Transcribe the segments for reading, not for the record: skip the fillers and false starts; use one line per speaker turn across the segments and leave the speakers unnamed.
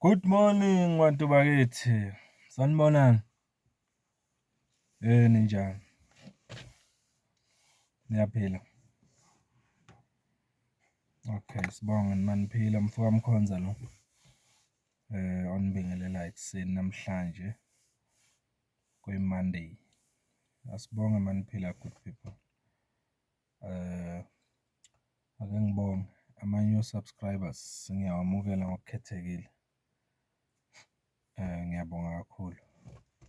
Good morning bantu bakithi. Sanibonani. Ninjani? Niyaphila? Okay, sibonge maniphila mfoka Mkhonza lo. Onibingelela ekuseni namhlanje kwi-Monday. Asibonge maniphila good people. Ake ngibonge ama-new subscribers ngiyawamukela ngokukhethekile. Ngiyabonga kakhulu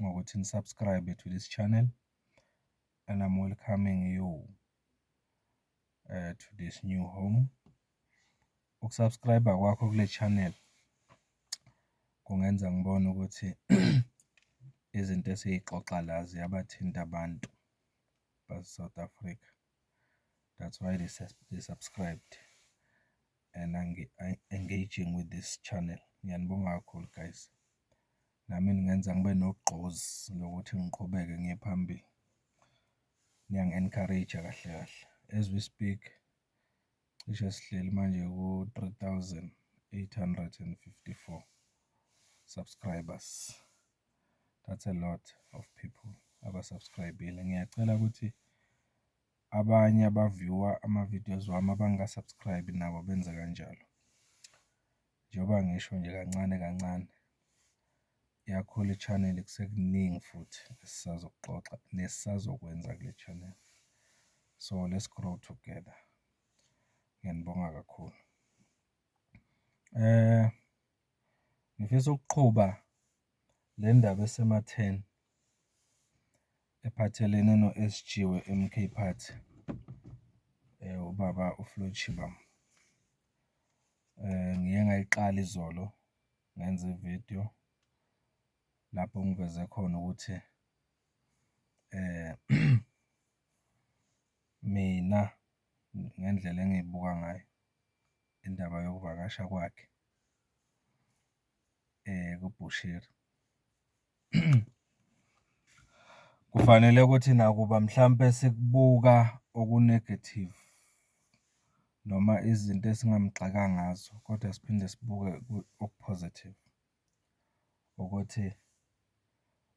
ngokuthi ni-subscribe to this channel and I'm welcoming you to this new home. Ukusubscribe kwakho kule channel kungenza ngibone ukuthi izinto esiyixoxa la ziyabathinta abantu base-South Africa. That's why they subscribed and engaging with this channel. Ngiyanibonga kakhulu guys. Nami ningenza ngibe nogqozi lokuthi ngiqhubeke ngiye phambili. Niyangi-encourage kahle kahle. As we speak, cishe sihleli manje ku-3,854 subscribers. That's a lot of people abasubscribile. Ngiyacela ukuthi abanye abaviewer ama-videos wami abangasubscribe nabo benze kanjalo. Njengoba ngisho nje kancane kancane iyakhula i-channel kusekuningi futhi esisazokuxoxa nesisazokwenza kule channel. So let's grow together. Ngiyanibonga kakhulu. Ngifisa ukuqhuba le ndaba esema-10 ephathelene no-SG we-MK Party, ubaba uFloyd Shivambu. Ngiye ngayiqala izolo ngenza ividiyo lapho ngiveze khona ukuthi mina ngendlela engiyibuka ngayo indaba yokuvakasha kwakhe kuBushiri kufanele ukuthi nakuba mhlampe sikubuka okunegative noma izinto esingamgxeka ngazo, kodwa siphinde sibuke okupositive ukuthi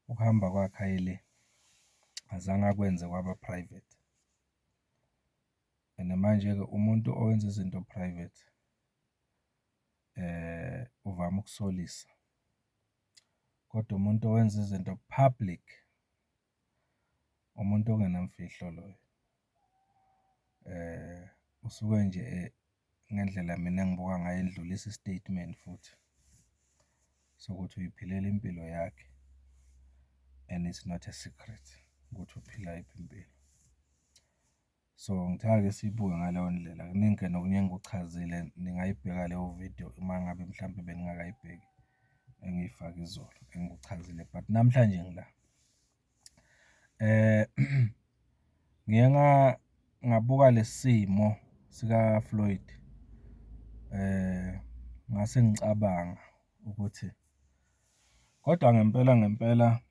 ukuhamba kwakhe ayile azange akwenze kwaba private. And manje-ke umuntu owenza izinto private uvama ukusolisa, kodwa umuntu owenza izinto public umuntu ongenamfihlo loyo. Usuke nje ngendlela mina engibuka ngayo edlulisa i-statement futhi sokuthi uyiphilela impilo yakhe and it's not a secret ukuthi uphila yiphi impilo. So ngithanda-ke siyibuke ngaleyo ndlela. Kuningi nokunye engikuchazile ningayibheka leyo video uma ngabe mhlampe beningakayibheki engiyifaka izolo engikuchazile, but namhlanje ngila. Ngiye ngabuka lesimo sika Floyd, ngase ngicabanga ukuthi kodwa ngempela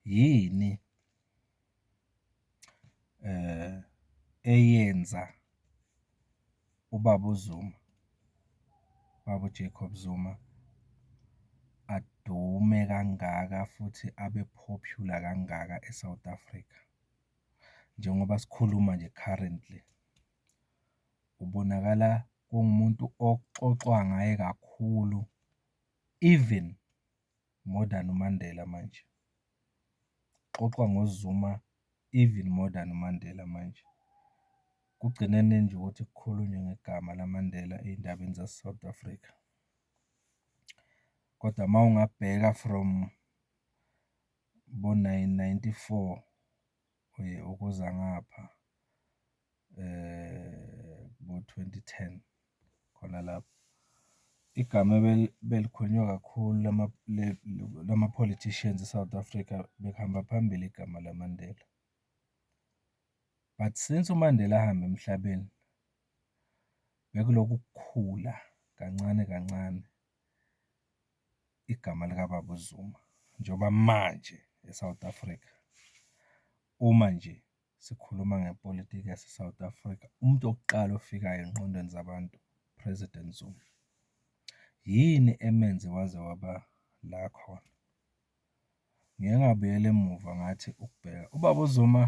yini eyenza ubaba uZuma, baba Jacob Zuma adume kangaka futhi abe popular kangaka eSouth Africa. Njengoba sikhuluma nje currently ubonakala kungumuntu oxoxwa ngaye kakhulu, even more than uMandela manje. Xoxwa ngoZuma even more than uMandela manje. Kugcinene nje ukuthi kukhulunywe ngegama laMandela ey'ndabeni zase-South Africa. Kodwa uma ungabheka from bo-1994 ukuza ngapha bo-2010 khona lapho igama belikhulunywa kakhulu lama-politicians e-South Africa bekuhamba phambili igama laMandela. But since uMandela ahamba emhlabeni bekuloku kukhula kancane kancane igama likaBaba uZuma. Njengoba manje eSouth Africa uma nje sikhuluma ngepolitiki yase-South Africa, umuntu wokuqala ofikayo engqondweni zabantu, President Zuma. yini emenze waze waba la khona. Ngike ngabuyela emuva ngathi ukubheka uBaba uZuma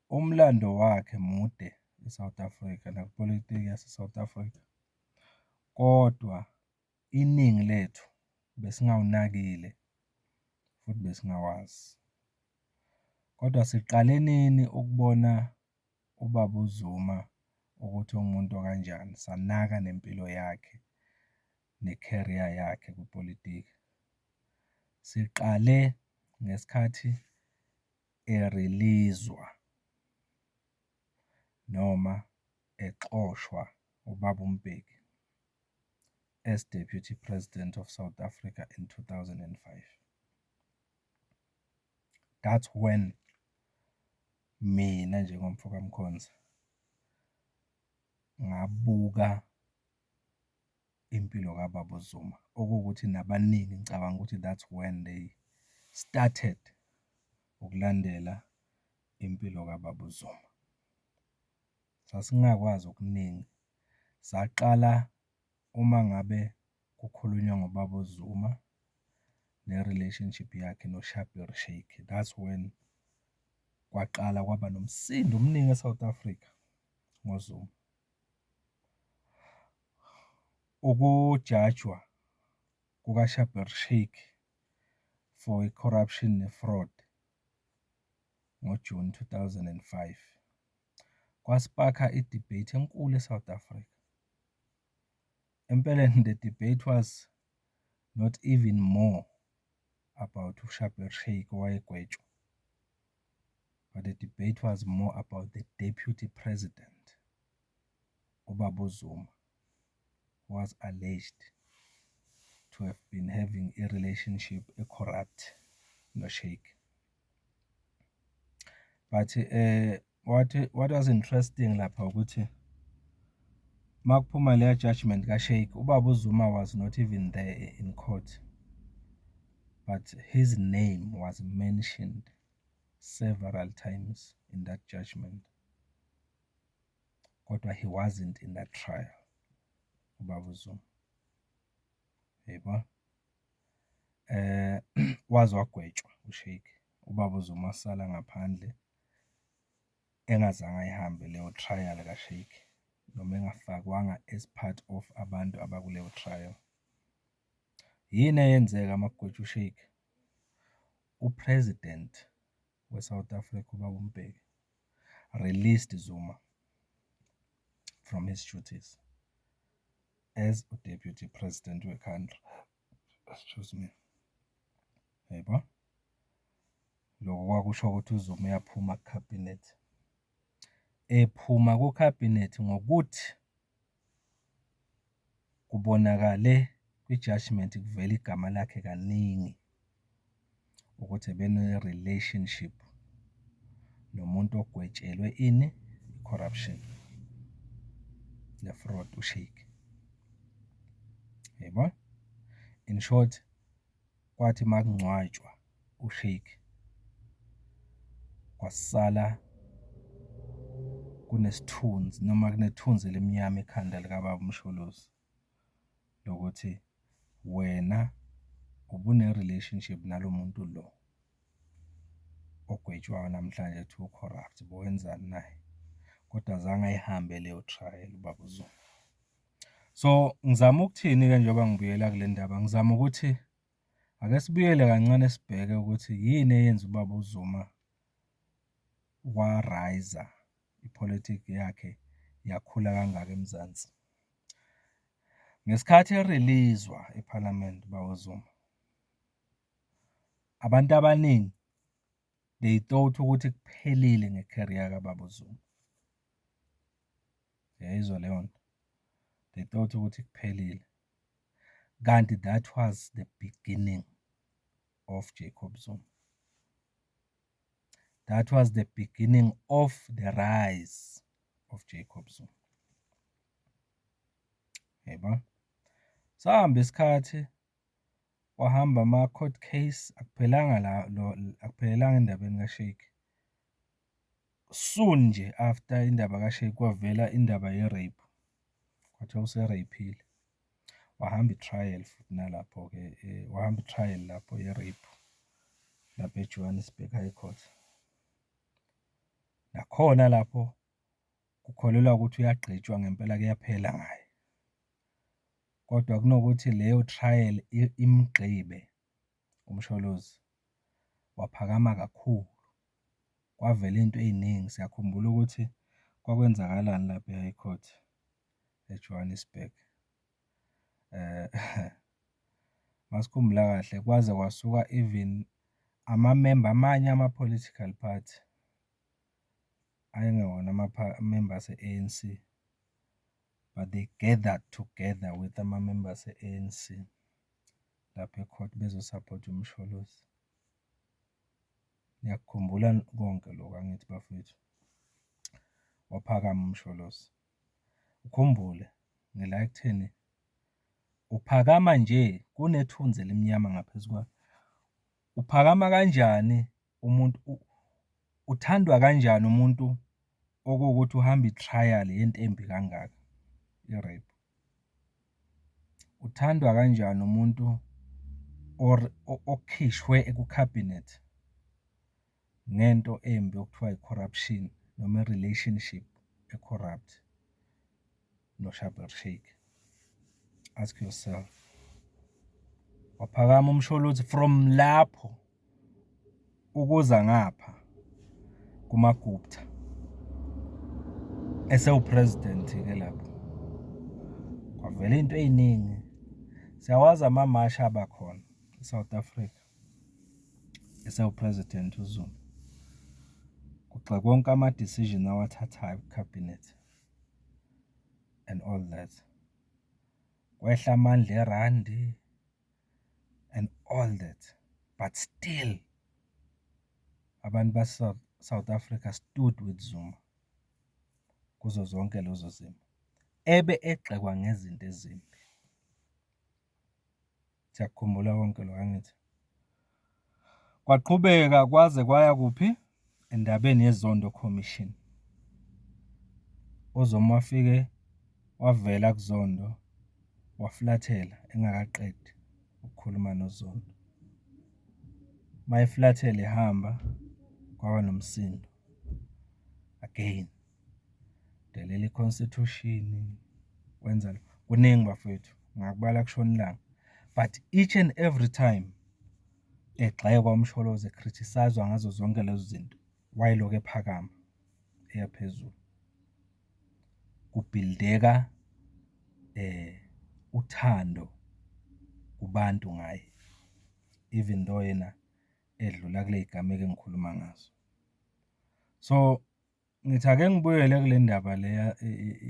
umlando wakhe mude eSouth Africa nakupolitiki yase-South Africa, kodwa iningi lethu besingawunakile futhi besingawazi. Kodwa siqale nini ukubona uBaba uZuma ukuthi uwumuntu okanjani, sanaka nempilo yakhe ne-career yakhe kwipolitiki? Siqale ngesikhathi erilizwa noma exoshwa uBaba uMbeki as Deputy President of South Africa in 2005. That's when mina njengomfokaMkhonza ngabuka impilo kaBaba uZuma, okuwukuthi nabaningi ngicabanga ukuthi that's when they started ukulandela impilo kaBaba uZuma. Sasingakwazi okuningi, saqala uma ngabe kukhulunywa ngoBaba uZuma ne-relationship yakhe noShabir Shaik. That's when kwaqala kwaba nomsindo omningi eSouth Africa ngoZuma. Ukujajwa kukaShabir Shaik for i-corruption ne-fraud ngoJuni 2005 kwaspark-a i-debate enkulu eSouth Africa. Empeleni the debate was not even more about uShabir Shaik owayegwetshwa, but the debate was more about the deputy president, uBaba uZuma, was alleged to have been having a relationship, a corrupt noShaik. But what was interesting lapha ukuthi makuphuma leya judgment kaShaik, uBaba uZuma was not even there in court, but his name was mentioned several times in that judgment. Kodwa he wasn't in that trial, uBaba uZuma. Yebo. Waze wagwetshwa uShaik, uBaba uZuma sala ngaphandle engazange ayihambe leyo trial kaShaik, noma engafakwanga as part of abantu abakuleyo trial. Yini eyenzeka makugwetshwa uShaik? Upresident we-South Africa uBaba uMbeki released Zuma from his duties as a deputy president we-country. Excuse me. Yebo. Lokho kwakusho ukuthi uZuma uyaphuma ku-cabinet. Ephuma ku-cabinet ngokuthi kubonakale kwi-judgment kuvela igama lakhe kaningi ukuthi ebene-relationship nomuntu ogwetshelwe ini? I-corruption ne-fraud, uShaik. Yebo. In short, kwathi makungcwatshwa uShaik kwasala kunesithunzi noma kunethunzi elimnyama ekhanda likaBaba uMsholozi lokuthi wena ubune-relationship nalo muntu lo ogwetshwayo namhlanje ethi u-corrupt, bowenzani naye? Kodwa azange ayihambe leyo trial uBaba uZuma. So ngizama ukuthini-ke njengoba ngibuyela kule ndaba, ngizama ukuthi ake sibuyele kancane sibheke ukuthi yini eyenza uBaba uZuma wa-rise, ipolitiki yakhe yakhula kangaka eMzansi. Ngesikhathi erelizwa eParliament uBaba uZuma, abantu abaningi they thought ukuthi kuphelile nge-career kaBaba uZuma. Yayizwa leyo nto? They thought ukuthi kuphelile. Kanti that was the beginning of Jacob Zuma. That was the beginning of the rise of Jacob Zuma. Yebo. Sahamba isikhathi, wahamba ama-court case, akuphelelanga endabeni kaShaik. Soon nje after indaba kaShaik kwavela indaba ye-rape. Kwathiwa usereyphile. wahamba i-trial futhi nalapho-ke wahamba i-trial lapho ye-rape lapho eJohannesburg High Court. Nakhona lapho kukholelwa ukuthi uyagqitshwa ngempela kuyaphela ngaye, kodwa kunokuthi leyo trial imgqibe uMsholozi waphakama kakhulu, kwavela into ey'ningi. Siyakhumbula ukuthi kwakwenzakalani lapho e-High Court eJohannesburg. Masikhumbula kahle, kwaze kwasuka even amamemba amanye ama-political party ayengewona amamemba ase-ANC, but they gathered together with ama-members e-ANC lapho e-court bezosaphotha uMsholozi. Ngiyakukhumbula konke lokhu angithi bafowethu, waphakama uMsholozi. Ukhumbule ngila ekutheni uphakama nje kunethunzi elimnyama ngaphezu kwakhe. Uphakama kanjani umuntu, uthandwa kanjani umuntu okuwukuthi uhamba i-trial yento embi kangaka, i-rape? Uthandwa kanjani umuntu okhishwe ekukhabhinethi ngento embi okuthiwa i-corruption noma i-relationship e-corrupt noShabir Shaik? Ask yourself. Waphakama uMsholozi from lapho ukuza ngapha kumaGupta esewupresident-ke lapho. Kwavela into ey'ningi. Siyawazi amamashi abakhona eSouth Africa esewupresident uZuma, kugxeka konke ama-decision awathathayo ku-cabinet and all that. Kwehla amandla erandi and all that, but still abantu base-South Africa stood with Zuma kuzo zonke lezo zimo, ebe egxekwa ngezinto ezimbi. Siyakukhumbula konke lokho angithi? Kwaqhubeka kwaze kwaya kuphi? Endabeni yeZondo Commission. uZuma wafike wavela kuZondo wafulathela engakaqedi ukukhuluma noZondo. Mayefulathela ehamba kwaba nomsindo again, delela i-constitution, wenza kuningi bafowethu, ngakubala kushona ilanga. But each and every time egxekwa uMsholozi, ecriticise-zwa ngazo zonke lezo zinto, wayelokhu ephakama eya phezulu. Kubhildeka uthando kubantu ngaye, even though yena edlula kule y'gameko engikhuluma ngazo. So ngithi ake ngibuyele kule ndaba le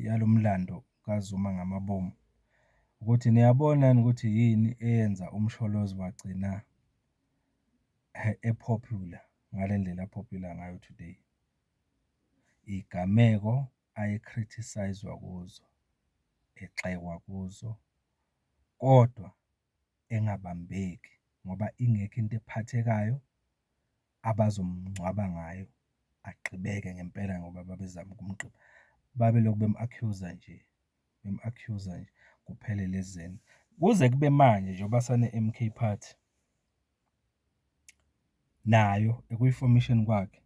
yalo mlando kaZuma ngamabomu, ukuthi niyabona yini ukuthi yini eyenza uMsholozi wagcina epopular ngale ndlela apopular ngayo today. Igameko aye-criticise-zwa kuzo, egxekwa kuzo, kodwa engabambeki ngoba ingekho into ephathekayo abazomngcwaba ngayo, agqibeke ngempela ngoba babezama ukumgqiba. Babelokhu bemu-accuse-a nje, bemu-accuse-a nje kuphele lezi zenzo. Kuze kube manje njengoba sane-M_K Party nayo ekuyi-formation kwakhe,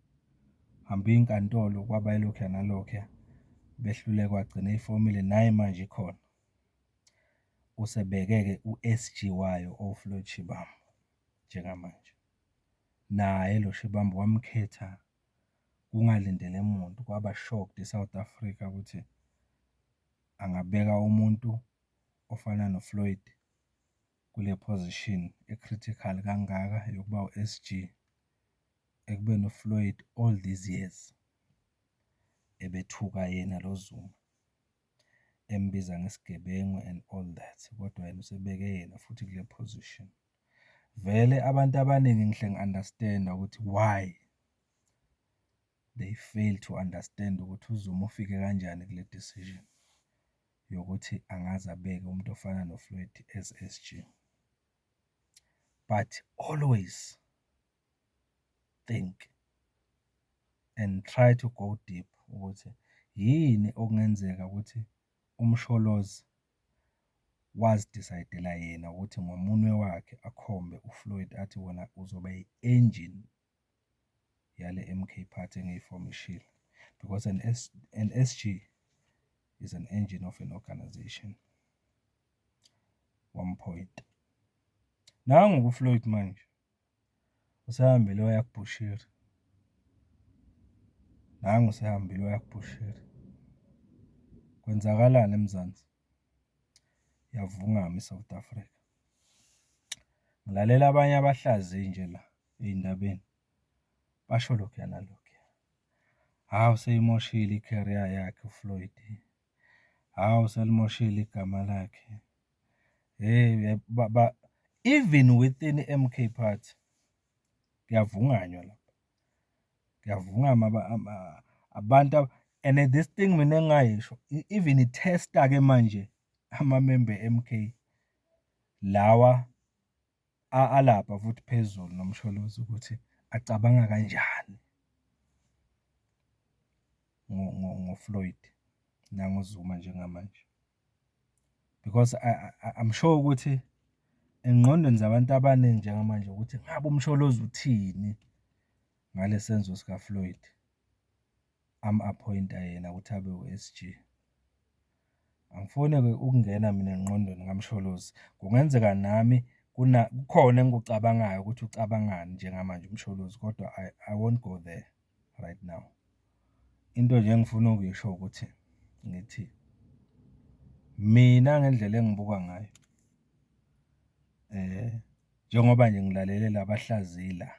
hamba inkantolo kwaba yilokhuya nalokhuya, behluleka wagcina eyifomile, naye manje ikhona. Usebeke-ke u-S_G wayo oFloyd Shivambu njengamanje. Naye lo Shivambu wamkhetha kungalindele muntu, kwaba shocked eSouth Africa ukuthi angabeka umuntu ofana noFloyd kule position e-critical kangaka yokuba u-S_G, ekubeni uFloyd all these years ebethuka yena lo Zuma, embiza ngesigebengu and all that, kodwa yena usebeke yena futhi kule position. Vele abantu abaningi ngihle ngi-understand-a ukuthi why they fail to understand ukuthi uZuma ufike kanjani kule decision yokuthi angaze abeke umuntu ofana noFloyd as S_G. But always think and try to go deep ukuthi yini okungenzeka ukuthi uMsholozi wazidicayidela yena ukuthi ngomunwe wakhe akhombe uFloyd athi wona uzoba yi-engine yale MK Party engiyifomishile, because an SG is an engine of an organization. 1 point. Nangu uFloyd manje usahambile waya kuBushiri. Nangu usahambile waya kuBushiri. Kwenzakalani eMzansi? Yavungama eSouth Africa. Ngilalela abanye abahlaziyi nje la ey'ndabeni basho lokhuya nalokhuya. Hawu seyimoshile i-career yakhe uFloyd. Hawu selimoshile igama lakhe. Even within i-MK Party kuyavunganywa lapha. Kuyavungama abantu and this thing mina engayisho even i-tester-ke manje amamembe e-MK lawa alapha futhi phezulu nomsholozi ukuthi acabanga kanjani ngoFloyd nangoZuma njengamanje, because I'm sure ukuthi engqondweni zabantu abaningi njengamanje ukuthi ngabe umsholozi uthini ngale senzo sikaFloyd am-appointa yena ukuthi abe u-SG. Angifuni-ke ukungena mina engqondweni kamsholozi. Kungenzeka nami kukhona engikucabangayo ukuthi ucabangani njengamanje umsholozi, kodwa I won't go there right now. Into nje engifuna ukuyisho ukuthi ngithi mina ngendlela engibuka ngayo, njengoba nje ngilalele labahlaziyi la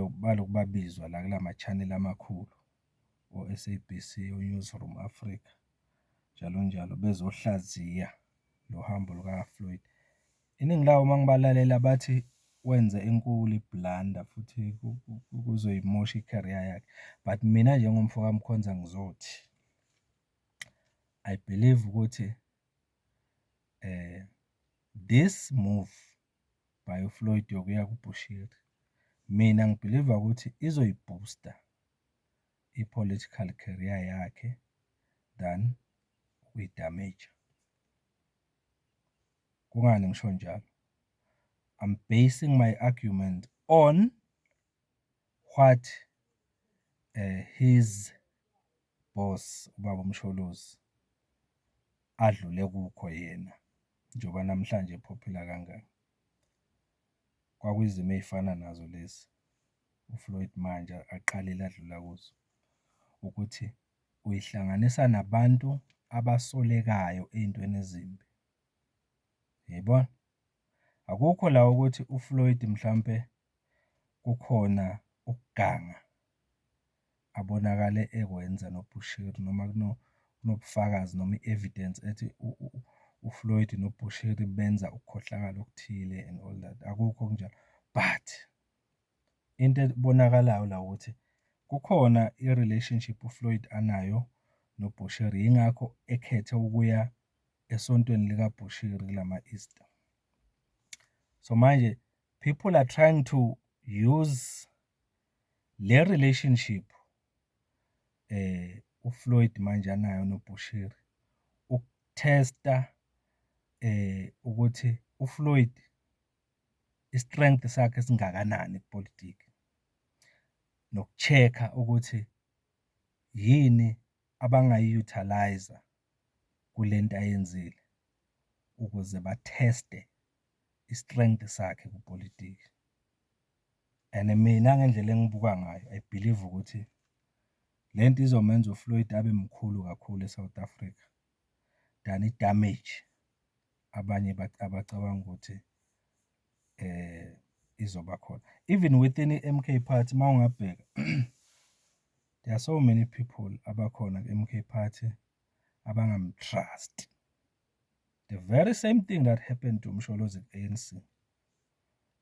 baloku babizwa la kulama channel amakhulu o-SABC, o-Newsroom Africa, njalo njalo, bezohlaziya lo hambo lukaFloyd. Iningi lawo uma ngibalalela bathi wenze enkulu iblunder futhi kuzoyimosha i-career yakhe, but mina njengomfo kaMkhonza ngizothi I believe ukuthi this move by uFloyd yokuya kuBushiri, mina ngibhiliva ukuthi izoyibooster i-political career yakhe than ukuyidamage. Kungani ngisho njalo? I'm basing my argument on what his boss ubaba uMsholozi adlule kukho yena njengoba namhlanje popular kangaka. Kwakuyizimo ey'fana nazo lezi uFloyd manje aqalile adlula kuzo, ukuthi uyihlanganisa nabantu abasolekayo ey'ntweni ezimbi. Yayibona? Akukho la ukuthi uFloyd mhlampe kukhona ukuganga abonakale ekwenza noBushiri, noma kunobufakazi noma i-evidence ethi uFloyd noBushiri benza ukukhohlakala okuthile and all that. Akukho kunjalo, but into ebonakalayo la ukuthi kukhona i-relationship uFloyd anayo noBushiri, yingakho ekhethe ukuya esontweni likaBushiri kulama-Easter. So manje people are trying to use le relationship uFloyd manje anayo noBushiri ukuthesta ukuthi uFloyd i-strength sakhe singakanani kupolitiki, noku-check-a ukuthi yini abangayi-utilize kule nto ayenzile ukuze batheste i-strength sakhe kupolitiki. And mina ngendlela engibuka ngayo, I believe ukuthi le nto izomenza uFloyd abe mkhulu kakhulu eSouth Africa than i-damage abanye abacabanga ukuthi izoba khona. Even within i-MK Party uma ungabheka there are so many people abakhona ku-MK Party abangamtrust. The very same thing that happened to Msholozi ANC.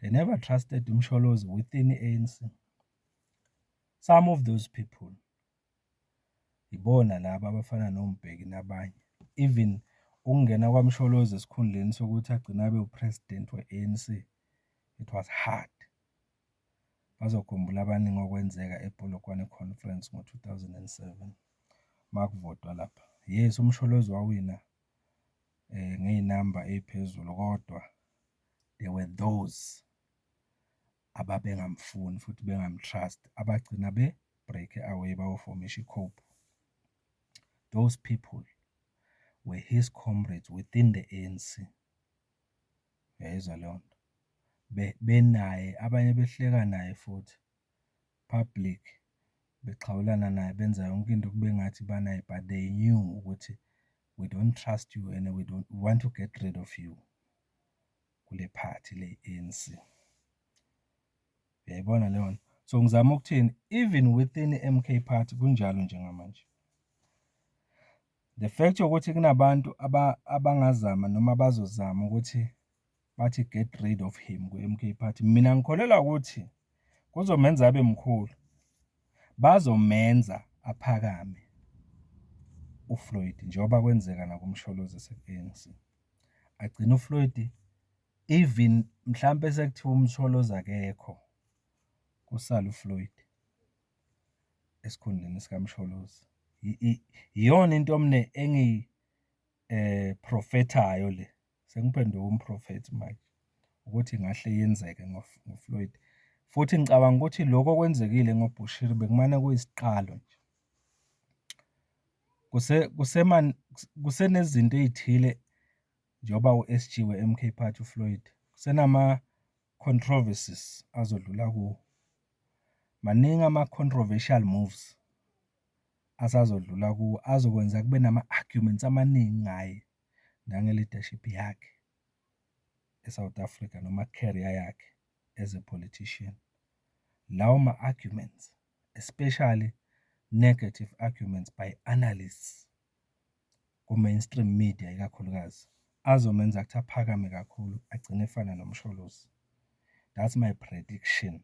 They never trusted Msholozi within the ANC. Some of those people, ibona laba abafana noMbeki nabanye, even ukungena kwaMsholozi esikhundleni sokuthi agcine abe upresident we-ANC, it was hard. Bazokhumbula abaningi okwenzeka ePolokwane Conference ngo-2007 makuvotwa lapha. Yes, uMsholozi wawina ngey'namba ey'phezulu, kodwa there were those ababengamfuni futhi bengamtrust, abagcina be-break away bayofomisha iCOPE. Those people were his comrades within the ANC. Uyayizwa leyo nto? Benaye, abanye behleka naye futhi public, bexhawulana naye, benza yonke into kube ngathi banaye, but they knew ukuthi we don't trust you and we want to get rid of you kule party le ANC. Uyayibona leyo nto? So ngizama ukuthini, even within i-MK party kunjalo njengamanje. The fact yokuthi kunabantu abangazama noma bazozama ukuthi bathi get rid of him ku-MK party, mina ngikholelwa ukuthi kuzomenza abe mkhulu, bazomenza aphakame uFloyd njengoba kwenzeka nakumsholozi sek-ANC. Agcina uFloyd, even mhlampe sekuthiwa umsholozi akekho, kusala uFloyd esikhundleni sikamsholozi. Iyona into mne profethayo le, sengiphenduka umprofethi manje, ukuthi ngahle yenzeke ngoFloyd. Futhi ngicabanga ukuthi lokho okwenzekile ngoBushiri bekumane kuyisiqalo nje. Kusenezinto ey'thile njengoba u-SG we-MK party uFloyd, kusenama-controversies azodlula kuwo. Maningi ama-controversial moves asazodlula kuwo, azokwenza kube nama-arguments amaningi ngaye nange-leadership yakhe eSouth Africa noma career yakhe as a politician. Lawo ma-arguments, especially negative arguments by analysts ku-mainstream media ikakhulukazi, azomenza ukuthi aphakame kakhulu, agcine efana nomsholozi. That's my prediction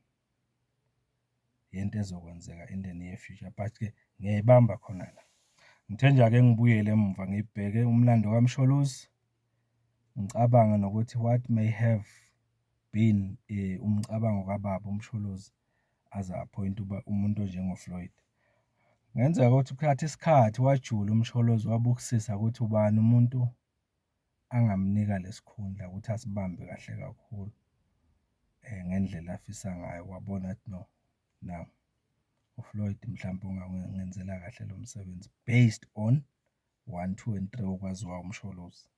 yento ezokwenzeka in the near future, but-ke ngiyayibamba khona la. Ngithe nje-ake ngibuyele emuva ngibheke umlando kamsholozi, ngicabanga nokuthi what may have been umcabango kababa umsholozi aze appoint umuntu onjengoFloyd. Ngenzeka ukuthi kuthatha isikhathi wajula umsholozi, wabukisisa ukuthi ubani umuntu angamnika lesikhundla ukuthi asibambe kahle kakhulu ngendlela afisa ngayo. Wabona ukuthi no, now uFloyd mhlawumbe ungangenzela kahle lo msebenzi based on 1, 2 and 3 okwaziwa umsholozi.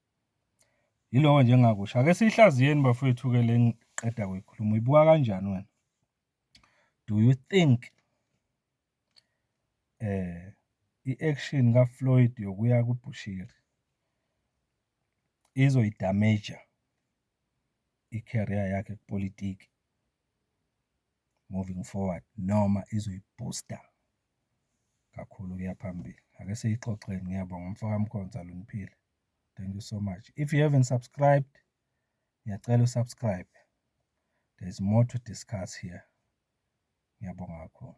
Yiloko nje engingakusho. Ake siyihlaziyeni bafowethu-ke le ngiqeda kuyikhuluma. Uyibuka kanjani wena? Do you think i-action kaFloyd yokuya kuBushiri izoyidamaja i-career yakhe kupolitiki moving forward, noma izoyibooster kakhulu kuya phambili? Ake siyixoxeni. Ngiyabonga mfaka Mkhonza Luniphile. Thank you so much. If you haven't subscribed, ngiyacela usubscribe. There's more to discuss here. Ngiyabonga kakhulu.